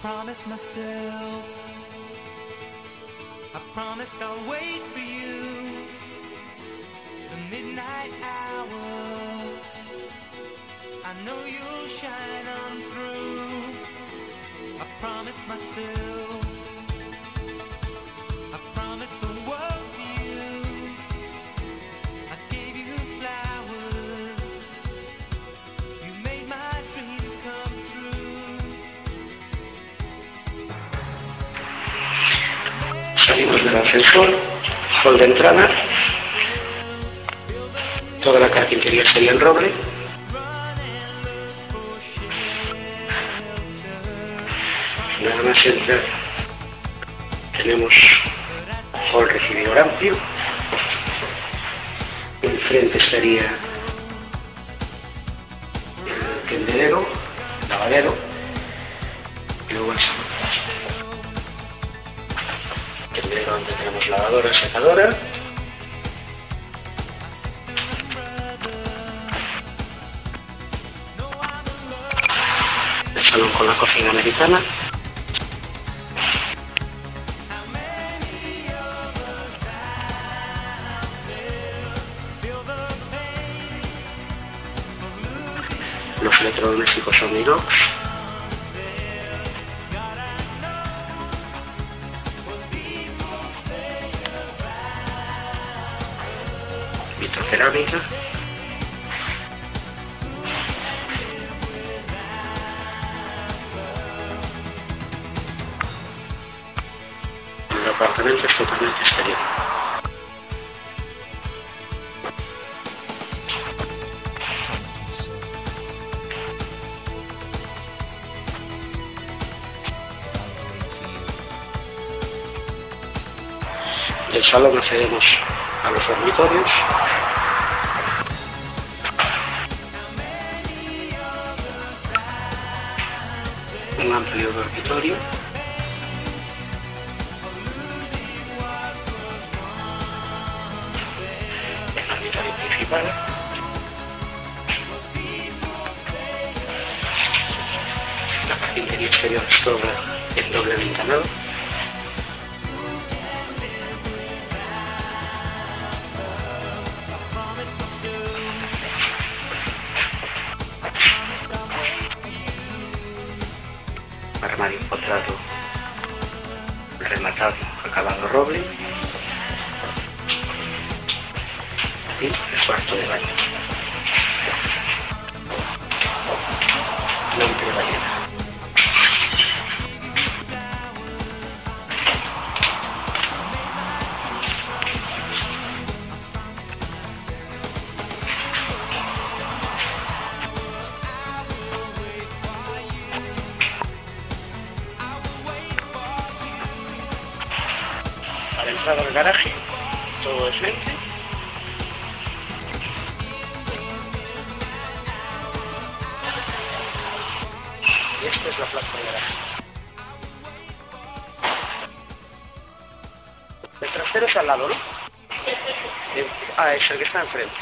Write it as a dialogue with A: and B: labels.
A: promised myself, I promised I'll wait for you. The midnight hour, I know you'll shine on through. I promised myself, I promised the world to you. I gave you flowers, you made my dreams come true.
B: Salimos del ascensor, hall de entrada, toda la carpintería sería en roble. Nada más entrar, tenemos hall recibidor amplio, enfrente estaría el tendedero, el lavadero, y luego el salón. Tendedero donde tenemos lavadora, secadora. El salón con la cocina americana. Los electrodomésticos son inox. Vitrocerámica. El apartamento es totalmente exterior. Del salón accedemos a los dormitorios. Un amplio dormitorio. El dormitorio principal. La carpintería exterior es toda en doble ventanado. Armario empotrado, rematado, acabado roble, y el cuarto de baño. La amplia bañera. Para entrar al garaje, todo de frente. Y esta es la plaza de garaje. El trasero es al lado, ¿no? Es el que está enfrente.